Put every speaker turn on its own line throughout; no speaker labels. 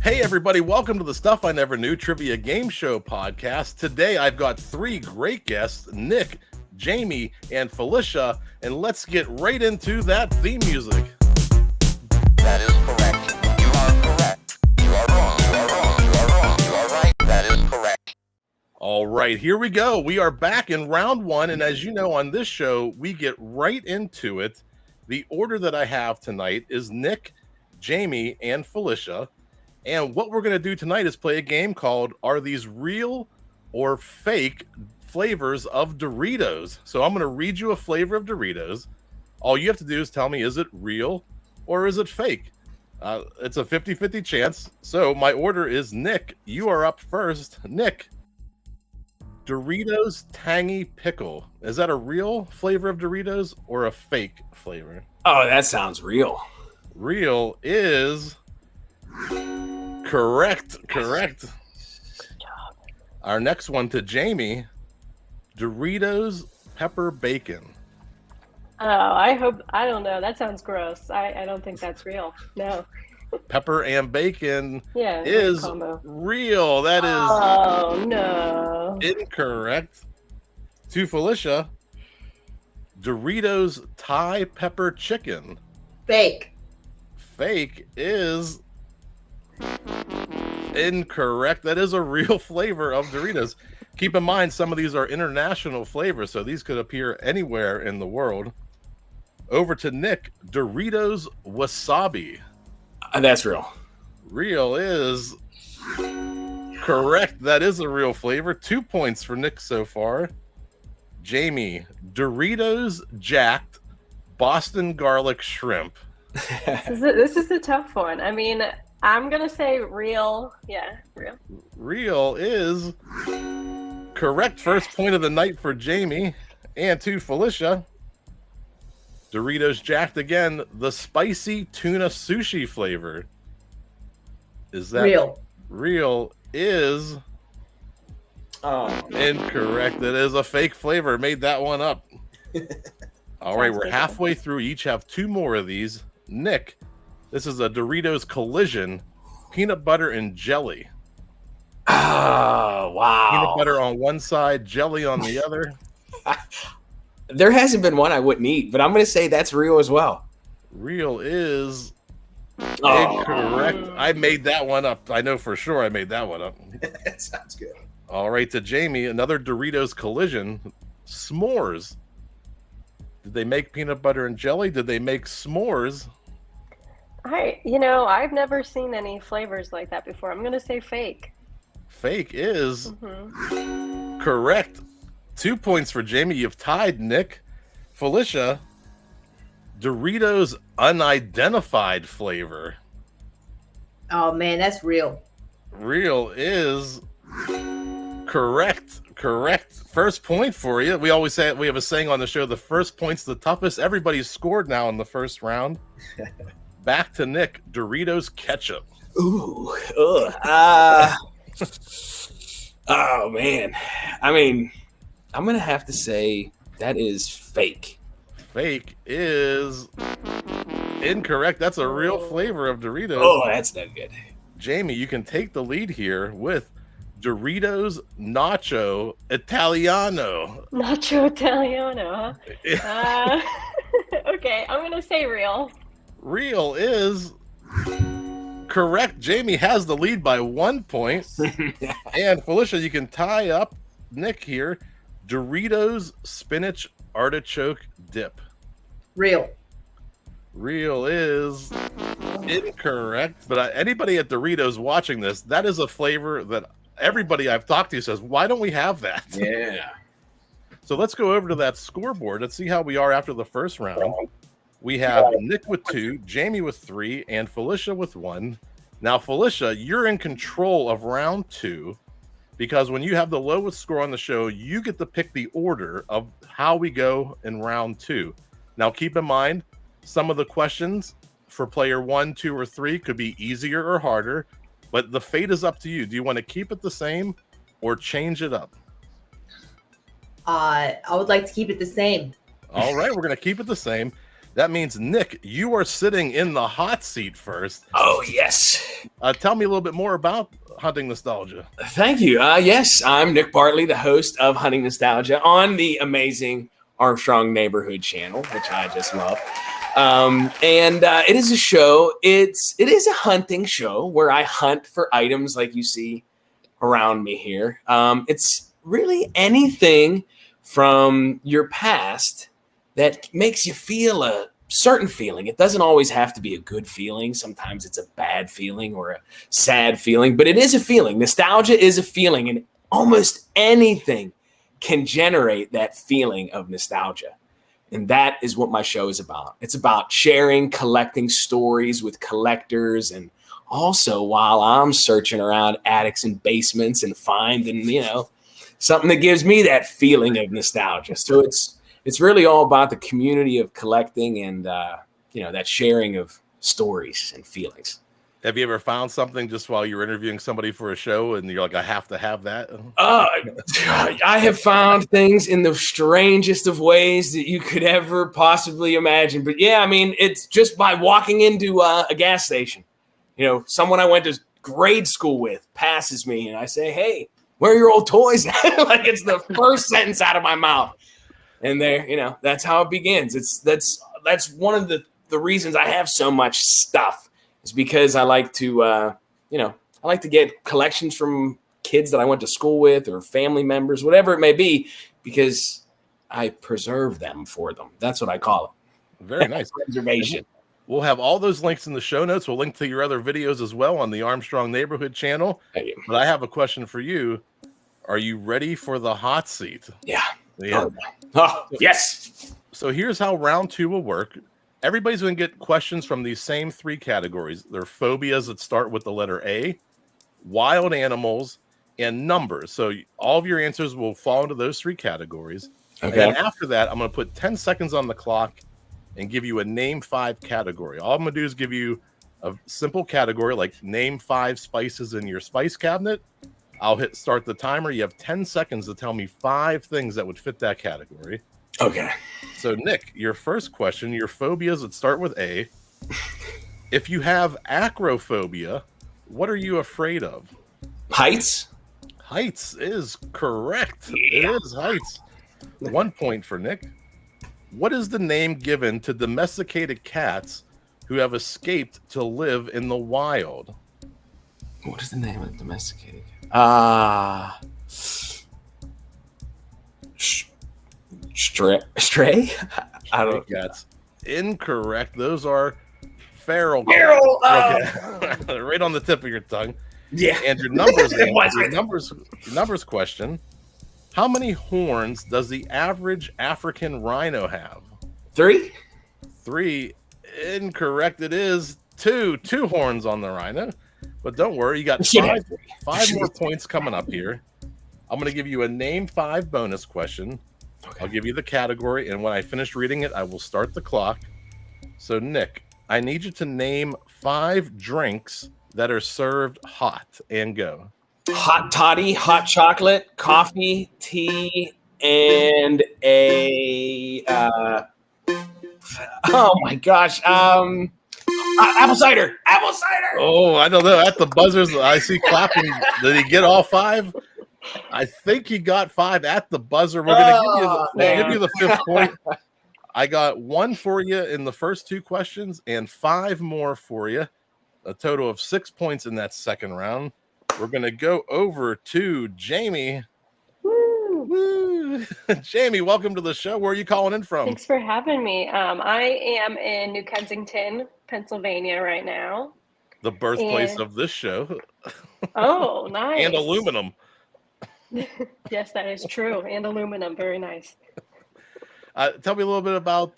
Hey everybody, welcome to the Stuff I Never Knew Trivia Game Show podcast. Today I've got three great guests, Nick, Jamie, and Felicia, and let's get right into that theme music.
That is correct. You are correct. You are wrong. You are wrong. You are wrong. You are right. That is correct.
All right, here we go. We are back in round one, and as you know, on this show, we get right into it. The order that I have tonight is Nick, Jamie, and Felicia. And what we're going to do tonight is play a game called Are These Real or Fake Flavors of Doritos? So I'm going to read you a flavor of Doritos. All you have to do is tell me, is it real or is it fake? It's a 50-50 chance. So my order is Nick, you are up first. Nick, Doritos Tangy Pickle. Is that a real flavor of Doritos or a fake flavor?
Oh, that sounds real.
Real is... Correct. Our next one to Jamie, Doritos Pepper Bacon.
Oh, I don't know. That sounds gross. I don't think that's real. No.
Pepper and bacon
is
real. That is
no.
Incorrect. To Felicia, Doritos Thai Pepper Chicken.
Fake
is incorrect. That is a real flavor of Doritos. Keep in mind, some of these are international flavors, so these could appear anywhere in the world. Over to Nick, Doritos Wasabi.
That's real.
Real is correct. That is a real flavor. 2 points for Nick so far. Jamie, Doritos Jacked Boston Garlic Shrimp.
This is a tough one. I mean, I'm going to say real. Yeah, real.
Real is correct. First point of the night for Jamie. And to Felicia, Doritos Jacked again, the spicy tuna sushi flavor. Is that
real?
Real is incorrect. It is a fake flavor. Made that one up. All right, we're halfway through. Each have two more of these. Nick, this is a Doritos Collision, peanut butter and jelly.
Oh, wow.
Peanut butter on one side, jelly on the other.
There hasn't been one I wouldn't eat, but I'm going to say that's real as well.
Real is incorrect. I made that one up. I know for sure I made that one up.
That sounds good.
All right, to Jamie, another Doritos Collision, s'mores. Did they make peanut butter and jelly? Did they make s'mores?
I've never seen any flavors like that before. I'm going to say fake.
Fake is correct. 2 points for Jamie. You've tied Nick. Felicia, Doritos Unidentified flavor.
Oh man, that's real.
Real is correct. First point for you. We always say, we have a saying on the show, the first point's the toughest. Everybody's scored now in the first round. Back to Nick, Doritos Ketchup.
Ooh. Oh, man. I mean, I'm going to have to say that is fake.
Fake is incorrect. That's a real flavor of Doritos.
Oh, that's not good.
Jamie, you can take the lead here with Doritos Nacho Italiano.
Nacho Italiano, huh? Okay, I'm going to say real.
Real is correct. Jamie has the lead by 1 point. And Felicia, you can tie up Nick here. Doritos Spinach Artichoke Dip.
Real
is incorrect. But anybody at Doritos watching this, that is a flavor that everybody I've talked to says, why don't we have that?
Yeah.
So let's go over to that scoreboard. Let's see how we are after the first round. We have Nick with 2, Jamie with 3, and Felicia with 1. Now, Felicia, you're in control of round 2 because when you have the lowest score on the show, you get to pick the order of how we go in round 2. Now, keep in mind, some of the questions for player 1, 2, or 3 could be easier or harder, but the fate is up to you. Do you want to keep it the same or change it up?
I would like to keep it the same.
All right, we're going to keep it the same. That means, Nick, you are sitting in the hot seat first.
Oh, yes.
Tell me a little bit more about Hunting Nostalgia.
Thank you. Yes, I'm Nick Bartley, the host of Hunting Nostalgia on the amazing Armstrong Neighborhood channel, which I just love. It is a show. It is a hunting show where I hunt for items like you see around me here. It's really anything from your past that makes you feel a certain feeling. It doesn't always have to be a good feeling. Sometimes it's a bad feeling or a sad feeling, but it is a feeling. Nostalgia is a feeling, and almost anything can generate that feeling of nostalgia. And that is what my show is about. It's about sharing, collecting stories with collectors, and also while I'm searching around attics and basements and finding, something that gives me that feeling of nostalgia. So it's really all about the community of collecting and, that sharing of stories and feelings.
Have you ever found something just while you're interviewing somebody for a show and you're like, I have to have that?
I have found things in the strangest of ways that you could ever possibly imagine. But yeah, I mean, it's just by walking into a gas station. Someone I went to grade school with passes me and I say, hey, where are your old toys? Like it's the first sentence out of my mouth. And there, that's how it begins. That's one of the reasons I have so much stuff is because I like to, I like to get collections from kids that I went to school with or family members, whatever it may be, because I preserve them for them. That's what I call it.
Very nice.
Preservation.
We'll have all those links in the show notes. We'll link to your other videos as well on the Armstrong Neighborhood channel. But I have a question for you. Are you ready for the hot seat?
Yeah.
Yeah.
Oh, yes.
So here's how round 2 will work. Everybody's going to get questions from these same 3 categories. They're phobias that start with the letter A, wild animals, and numbers. So all of your answers will fall into those 3 categories.
Okay.
And after that, I'm going to put 10 seconds on the clock and give you a name 5 category. All I'm going to do is give you a simple category like name 5 spices in your spice cabinet. I'll hit start the timer. You have 10 seconds to tell me 5 things that would fit that category.
Okay.
So, Nick, your first question, your phobias that start with A. If you have acrophobia, what are you afraid of?
Heights?
Heights is correct.
Yeah.
It is heights. 1 point for Nick. What is the name given to domesticated cats who have escaped to live in the wild?
What is the name of domesticated? Stray? I don't know.
That's incorrect. Those are feral.
Feral.
Okay. Right on the tip of your tongue.
Yeah.
And your numbers,
It was
your
right.
numbers question. How many horns does the average African rhino have?
3?
3. Incorrect. It is 2. 2 horns on the rhino. But don't worry, you got 5 more points coming up here. I'm going to give you a name 5 bonus question. Okay. I'll give you the category, and when I finish reading it, I will start the clock. So, Nick, I need you to name 5 drinks that are served hot, and go.
Hot toddy, hot chocolate, coffee, tea, and a oh my gosh, apple cider.
Oh, I don't know. At the buzzers, I see clapping. Did he get all 5? I think he got 5 at the buzzer. We're gonna give you the 5th point. I got 1 for you in the first 2 questions and 5 more for you. A total of 6 points in that second round. We're gonna go over to Jamie. Woo. Jamie, welcome to the show. Where are you calling in from?
Thanks for having me. I am in New Kensington, Pennsylvania right now.
The birthplace of this show.
Oh, nice.
And aluminum.
Yes, that is true. And aluminum. Very nice.
Tell me a little bit about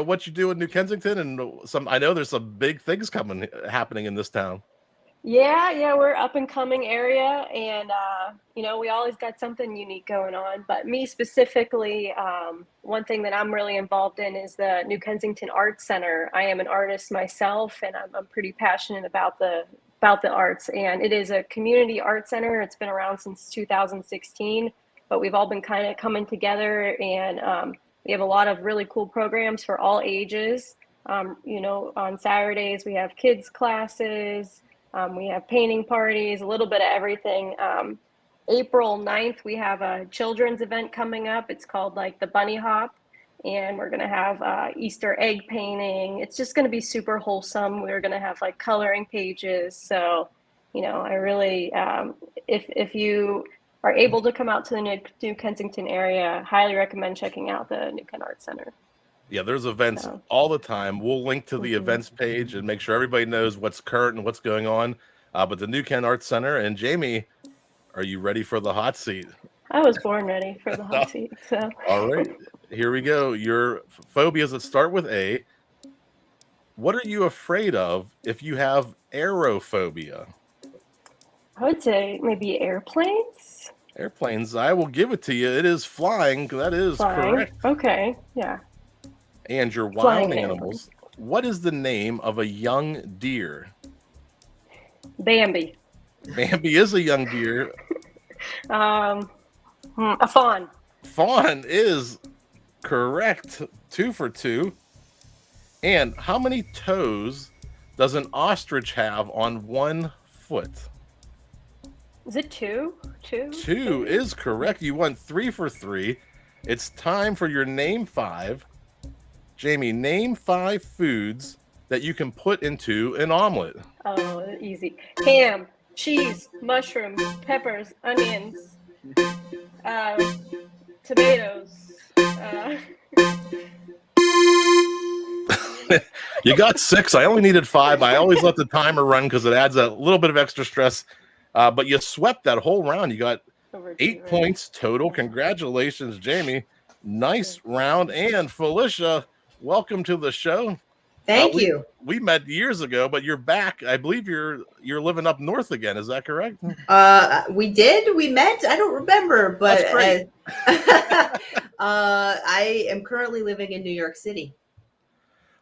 what you do in New Kensington, and I know there's some big things happening in this town.
Yeah, we're up and coming area, and we always got something unique going on. But me specifically, one thing that I'm really involved in is the New Kensington Arts Center. I am an artist myself, and I'm pretty passionate about the arts. And it is a community art center. It's been around since 2016, but we've all been kind of coming together, and we have a lot of really cool programs for all ages. On Saturdays we have kids classes, we have painting parties, a little bit of everything. April 9th, we have a children's event coming up. It's called like the Bunny Hop, and we're going to have Easter egg painting. It's just going to be super wholesome. We're going to have like coloring pages. So, I really, if you are able to come out to the New Kensington area, highly recommend checking out the New Kent Arts Center.
Yeah, there's events all the time. We'll link to the events page and make sure everybody knows what's current and what's going on. But the New Kent Arts Center, and Jamie, are you ready for the hot seat?
I was born ready for the hot seat. So.
All right, here we go. Your phobias that start with A. What are you afraid of if you have aerophobia?
I would say maybe airplanes.
Airplanes, I will give it to you. It is flying. That is correct.
Okay, yeah.
And your wild animals. What is the name of a young deer?
Bambi.
Bambi is a young deer.
A fawn.
Fawn is correct. 2 for 2. And how many toes does an ostrich have on one foot?
Is it 2? 2?
2 is correct. You won 3 for 3. It's time for your name 5. Jamie, name 5 foods that you can put into an omelet.
Oh, easy. Ham, cheese, mushrooms, peppers, onions, tomatoes.
You got 6. I only needed 5. I always let the timer run because it adds a little bit of extra stress. But you swept that whole round. You got 8 points total. Congratulations, Jamie. Nice round. And Felicia, welcome to the show.
Thank you.
We met years ago, but you're back. I believe you're living up north again. Is that correct?
We did. We met. I don't remember, but
That's great.
I am currently living in New York City.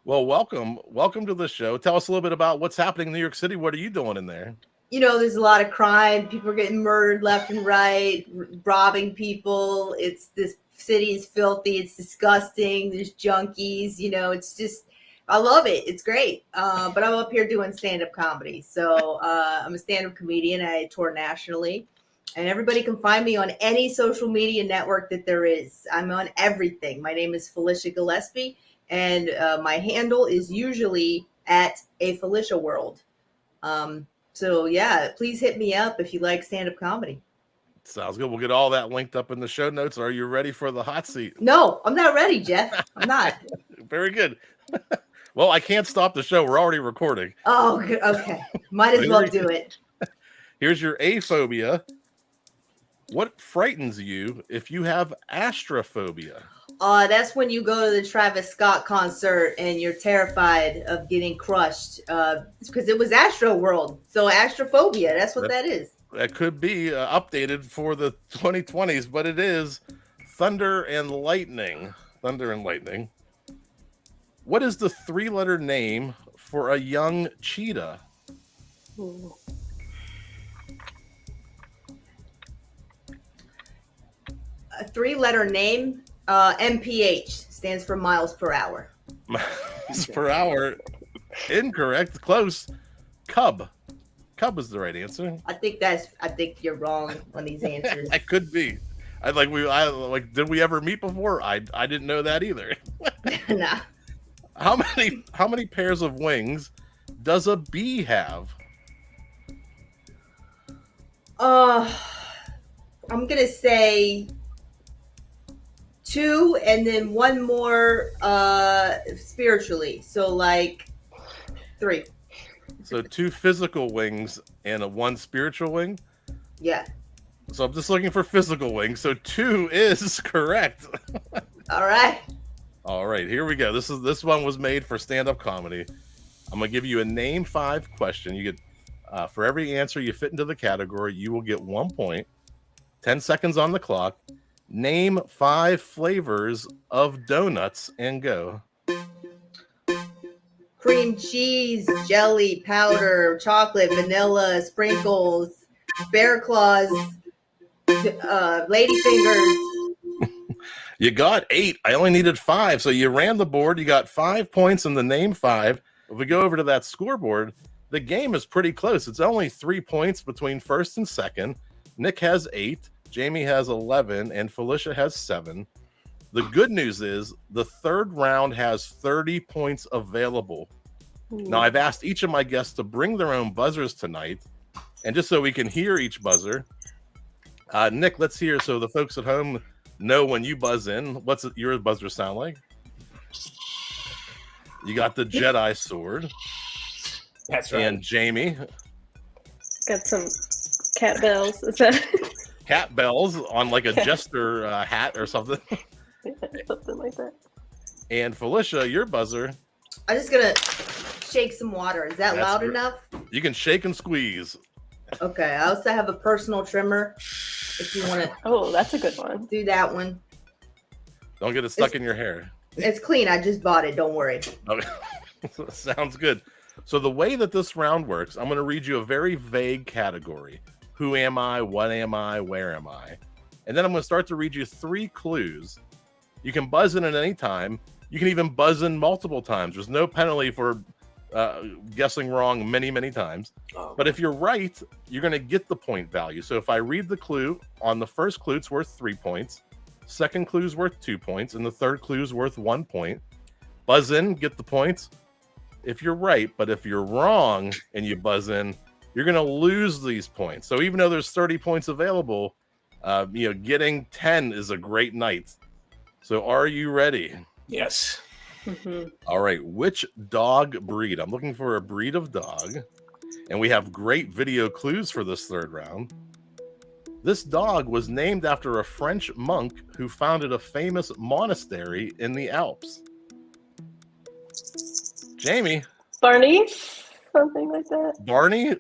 Well, welcome to the show. Tell us a little bit about what's happening in New York City. What are you doing in there?
There's a lot of crime. People are getting murdered left and right, robbing people. This city is filthy. It's disgusting. There's junkies. It's just, I love it. It's great. But I'm up here doing stand-up comedy. So I'm a stand-up comedian. I tour nationally. And everybody can find me on any social media network that there is. I'm on everything. My name is Felicia Gillespie. And my handle is usually at a Felicia World. So yeah, please hit me up if you like stand-up comedy.
Sounds good. We'll get all that linked up in the show notes. Are you ready for the hot seat?
No, I'm not ready, Jeff. I'm not.
Very good. Well, I can't stop the show. We're already recording.
Oh, okay. Might as well do it.
Here's your aphobia. What frightens you if you have astrophobia?
That's when you go to the Travis Scott concert and you're terrified of getting crushed. Because it was Astro World. So astrophobia, that's what that is.
That could be updated for the 2020s, but it is thunder and lightning. Thunder and lightning. What is the 3-letter name for a young cheetah?
Ooh. A 3-letter name, MPH, stands for miles per hour.
Miles per hour. Incorrect. Close. Cub. Cub is the right answer.
I think you're wrong on these answers.
I could be. Did we ever meet before? I didn't know that either.
Nah.
How many pairs of wings does a bee have?
I'm gonna say 2 and then 1 more spiritually. So like 3.
So 2 physical wings and 1 spiritual wing?
Yeah.
So I'm just looking for physical wings. So 2 is correct.
All right.
All right, here we go. This one was made for stand-up comedy. I'm gonna give you a name 5 question. You get for every answer you fit into the category, you will get 1 point. 10 seconds on the clock. Name 5 flavors of donuts and go.
Cream cheese, jelly, powder, chocolate, vanilla, sprinkles, bear claws, lady fingers.
You got 8. I only needed 5. So you ran the board. You got 5 points in the name 5. If we go over to that scoreboard, the game is pretty close. It's only 3 points between first and second. Nick has 8. Jamie has 11. And Felicia has 7. The good news is the third round has 30 points available. Now, I've asked each of my guests to bring their own buzzers tonight. And just so we can hear each buzzer, Nick, let's hear so the folks at home know when you buzz in. What's your buzzer sound like? You got the Jedi sword.
That's right.
And Jamie
Got some cat bells. Is that
cat bells on like a jester hat or something.
something like that?
And Felicia, your buzzer.
I'm just gonna shake some water. Is that
That's
loud
great.
enough?
You can shake and squeeze.
Okay. I also have a personal trimmer. If you want to
Oh, that's a good one.
do that one,
Don't get it stuck in your hair.
it's clean. I just bought it. Don't worry.
Okay. Sounds good. So the way that this round works, I'm going to read you a very vague category. Who am I? What am I? Where am I? And then I'm going to start to read you 3 clues. You can buzz in at any time. You can even buzz in multiple times. There's no penalty for guessing wrong many, many times. But if you're right, you're going to get the point value. So if I read the clue, on the first clue, it's worth 3 points. Second clue is worth 2 points. And the third clue is worth 1 point. Buzz in, get the points. If you're right, but if you're wrong and you buzz in, you're going to lose these points. So even though there's 30 points available, getting 10 is a great night. So are you ready?
Yes.
Mm-hmm.
All right. Which dog breed? I'm looking for a breed of dog. And we have great video clues for this third round. This dog was named after a French monk who founded a famous monastery in the Alps. Jamie.
Barney's? Something like that.
Barney?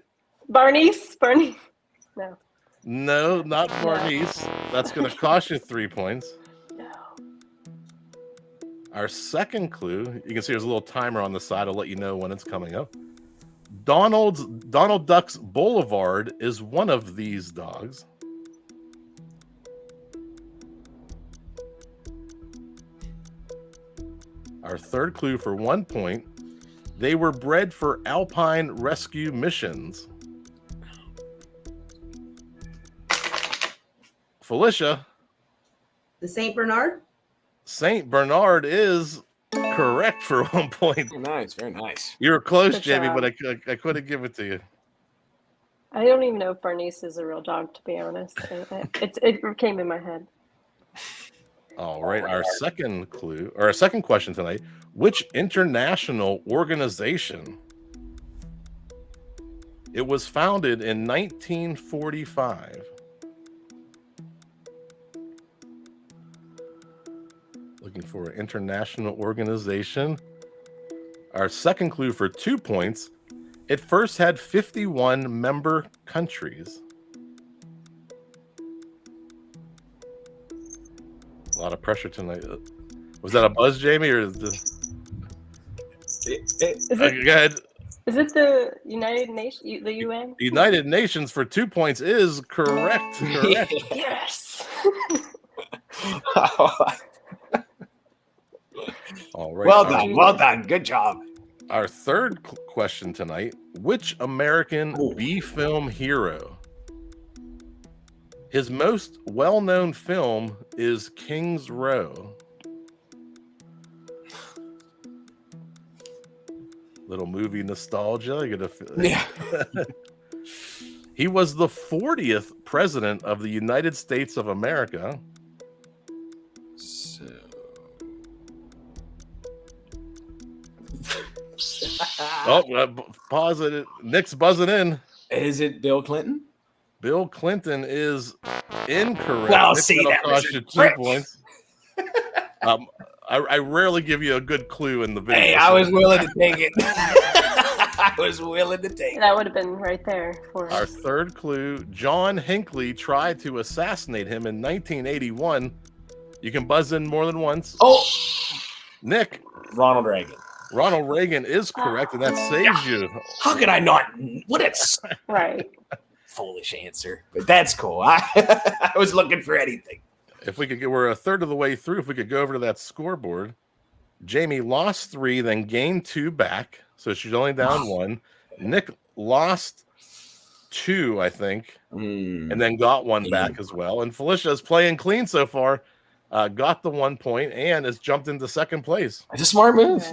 Barney's? Barney? No.
No, not Barney's. That's going to cost you 3 points.
No.
Our second clue, you can see there's a little timer on the side. I'll let you know when it's coming up. Donald Duck's Boulevard is one of these dogs. Our third clue for 1 point. They were bred for alpine rescue missions. Felicia.
The Saint Bernard?
Saint Bernard is correct for 1 point.
Very nice. Very nice.
You were close,
Good
Jamie,
job.
but I couldn't give it to you.
I don't even know if Barney's is a real dog, to be honest. It came in my head.
All right, our second clue, or our second question tonight. Which international organization? It was founded in 1945. Looking for an international organization. Our second clue for 2 points. It first had 51 member countries. A lot of pressure tonight. Was that a buzz, Jamie, or is this?
Is
Go ahead.
it the United Nations, the UN?
The United Nations for 2 points is correct. Correct.
Yes.
All right.
Well done. Well done. Good job.
Our third question tonight. Which American B-film hero? His most well-known film is King's Row. Little movie nostalgia.
Yeah.
He was the 40th president of the United States of America.
So.
Pause it. Nick's buzzing in.
Is it Bill Clinton?
Bill Clinton is incorrect.
Well,
Nick,
see,
that'll
that
cost
was
you
a
2
trick.
points. I rarely give you a good clue in the video.
Hey, I was willing to take it. I was willing to take it.
That would have been right there for
Our
us.
third clue. John Hinckley tried to assassinate him in 1981. You can buzz in more than once.
Oh,
Nick,
Ronald Reagan.
Ronald Reagan is correct, and that saves you.
How could I not? What a
Right.
foolish answer. But that's cool. I was looking for anything.
If we could get, we're a third of the way through. If we could go over to that scoreboard, Jamie lost 3, then gained 2 back. So she's only down 1. Nick lost 2, I think, and then got 1 back as well. And Felicia is playing clean so far. Got the 1 point and has jumped into second place.
It's a smart move.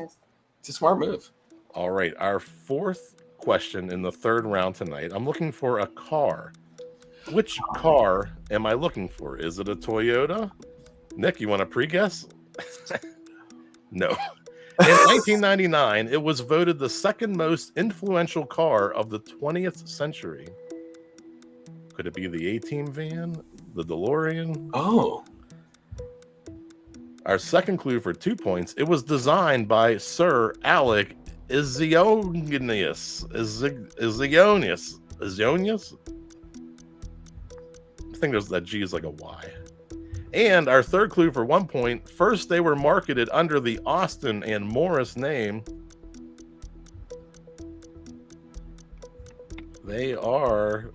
It's a smart move.
All right, our 4th question in the 3rd round tonight. I'm looking for a car. Which car am I looking for? Is it a Toyota? Nick, you want to pre-guess? No. In 1999, it was voted the 2nd most influential car of the 20th century. Could it be the A-Team van? The DeLorean?
Oh.
Our second clue for 2 points. It was designed by Sir Alec Izionius. Izionius? I think that G is like a Y. And our third clue for 1 point. First, they were marketed under the Austin and Morris name. They are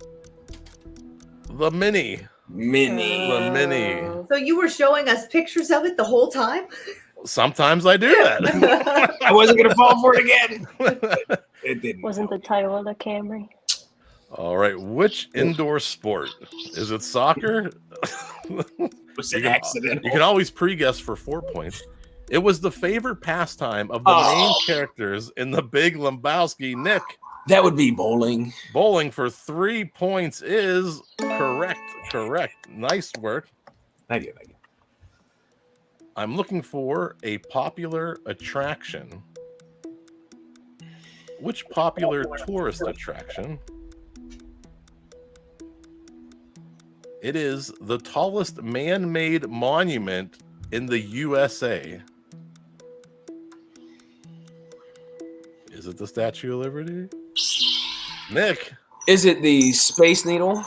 the Mini. The Mini.
So you were showing us pictures of it the whole time?
Sometimes I do that.
I wasn't going to fall for it again. It didn't.
Wasn't the title of the Camry.
All right. Which indoor sport? Is it soccer?
Was it accident?
You can always pre-guess for 4 points. It was the favorite pastime of the main characters in The Big Lebowski. Nick.
That would be bowling.
Bowling for 3 points is correct. Nice work.
Thank you.
I'm looking for a popular attraction. Which popular tourist attraction? It is the tallest man-made monument in the USA. Is it the Statue of Liberty? Nick.
Is it the Space Needle?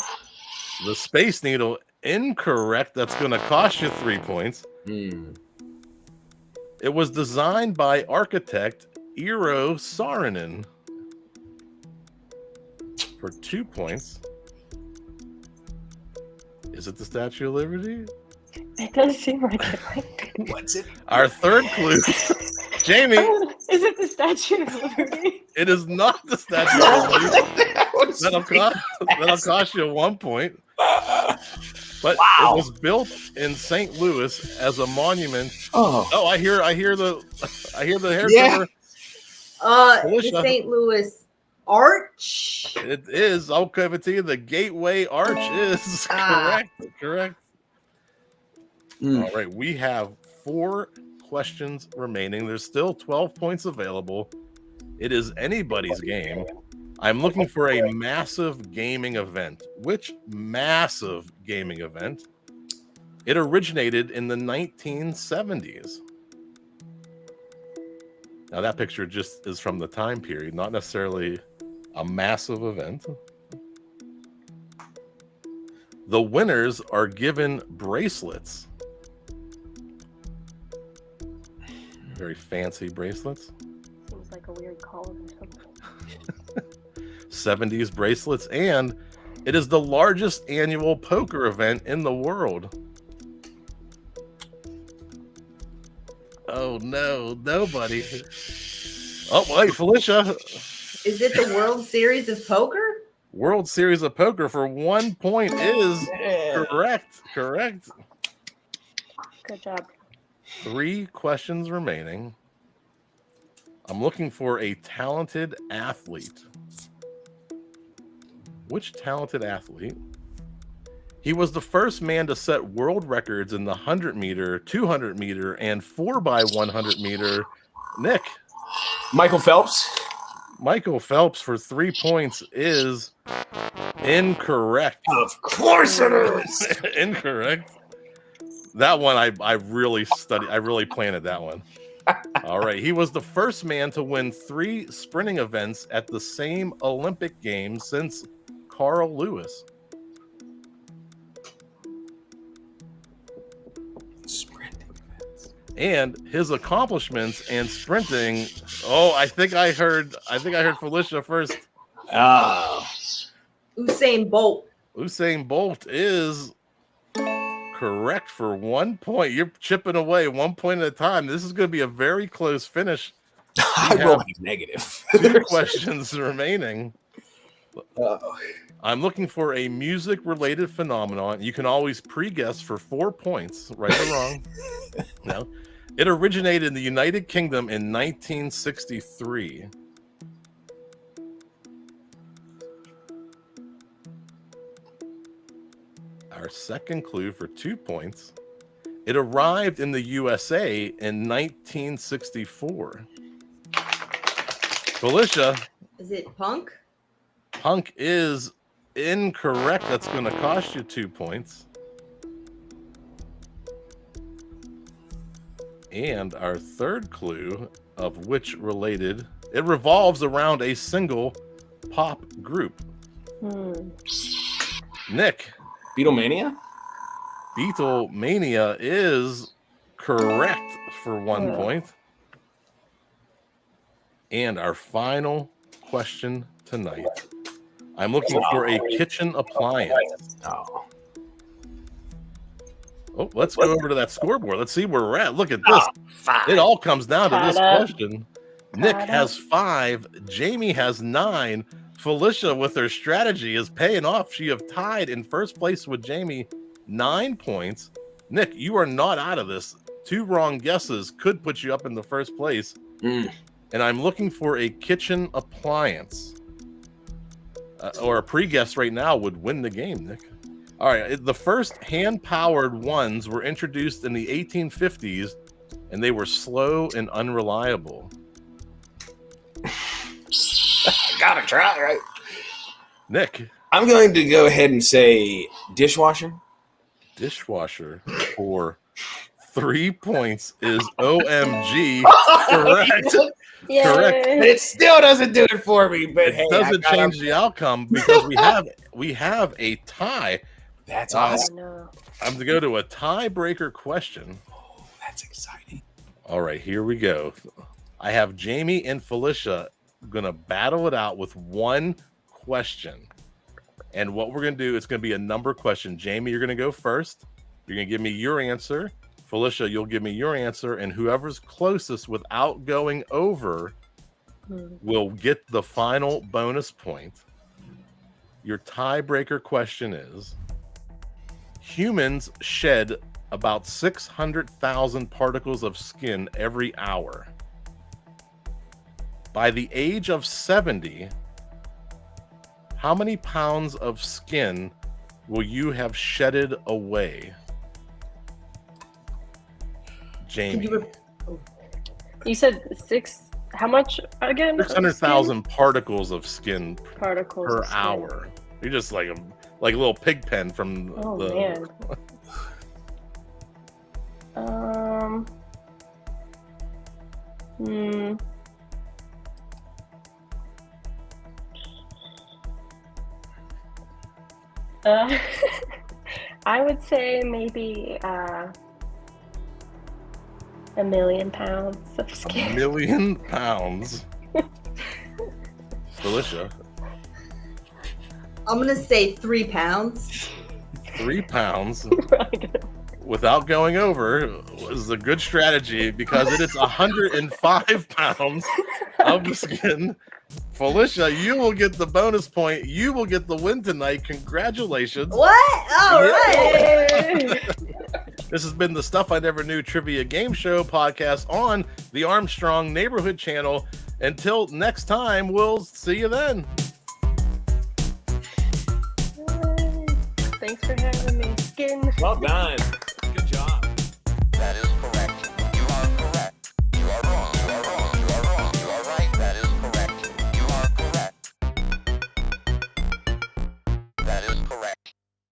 The Space Needle, incorrect. That's going to cost you 3 points. It was designed by architect Eero Saarinen for 2 points. Is it the Statue of Liberty?
It does seem like it might be.
What's it?
Our third clue. Jamie.
Is it the Statue of Liberty?
It is not the Statue of Liberty. That'll cost you 1 point. But it was built in St. Louis as a monument. Oh, I hear the hair trimmer.
The St. Louis Arch.
It is. I'll give it to you. The Gateway Arch is correct. All right, we have 4 questions remaining. There's still 12 points available. It is anybody's game. I'm looking for a massive gaming event. Which massive gaming event? It originated in the 1970s. Now that picture just is from the time period, not necessarily a massive event. The winners are given bracelets. Very fancy bracelets.
Seems like a weird call or something.
70s bracelets, and it is the largest annual poker event in the world. Oh no, nobody. Oh wait, Felicia.
Is it the World Series of Poker?
World Series of Poker for 1 point is correct.
Good job.
3 questions remaining. I'm looking for a talented athlete. Which talented athlete? He was the first man to set world records in the 100 meter, 200 meter, and 4x100 meter. Nick.
Michael Phelps.
Michael Phelps for 3 points is incorrect.
Of course it is.
Incorrect. That one I really studied. I really planted that one. All right. He was the first man to win 3 sprinting events at the same Olympic Games since Carl Lewis.
Sprinting events.
And his accomplishments and sprinting. Oh, I think I heard Felicia first.
Usain Bolt.
Usain Bolt is correct for 1 point. You're chipping away 1 point at a time. This is going to be a very close finish.
I rolled negative.
2 questions remaining.
Uh-oh.
I'm looking for a music-related phenomenon. You can always pre-guess for 4 points, right or wrong. No. It originated in the United Kingdom in 1963. Our second clue for 2 points. It arrived in the USA in 1964. Felicia.
Is it punk?
Punk is incorrect. That's going to cost you 2 points. And our third clue, of which related, it revolves around a single pop group. Nick.
Beatlemania?
Beatlemania is correct for 1 point. And our final question tonight. I'm looking for a kitchen appliance. Oh, let's go over to that scoreboard. Let's see where we're at. Look at this. It all comes down to this question. Nick has 5. Jamie has 9. Felicia, with her strategy, is paying off. She have tied in first place with Jamie, 9 points. Nick, you are not out of this. 2 wrong guesses could put you up in the first place. And I'm looking for a kitchen appliance. Or a pre-guess right now would win the game, Nick. All right, the first hand-powered ones were introduced in the 1850s, and they were slow and unreliable.
Gotta try, right?
Nick.
I'm going to go ahead and say dishwasher.
Dishwasher for 3 points is OMG. Correct.
Yay.
Correct.
It still doesn't do it for me, but hey,
It doesn't change the outcome because we have a tie.
That's awesome.
No.
I'm going to go to a tiebreaker question.
Oh, that's exciting.
All right, here we go. I have Jamie and Felicia going to battle it out with 1 question. And what we're going to do, it's going to be a number question. Jamie, you're going to go first. You're going to give me your answer. Felicia, you'll give me your answer. And whoever's closest without going over will get the final bonus point. Your tiebreaker question is, humans shed about 600,000 particles of skin every hour. By the age of 70, how many pounds of skin will you have shedded away? Jamie.
You said 6. How much again?
600,000 particles of skin
particles
per
of skin.
hour. You're just like a little pig pen from
Man. I would say maybe 1 million pounds of skin.
1 million pounds. Felicia.
I'm gonna say 3 pounds.
3 pounds. Without going over was a good strategy because it is 105 pounds of the skin. Felicia, you will get the bonus point. You will get the win tonight. Congratulations.
What? All right.
This has been the Stuff I Never Knew Trivia Game Show podcast on the Armstrong Neighborhood Channel. Until next time, we'll see you then.
Thanks for having me. Skin.
Well done.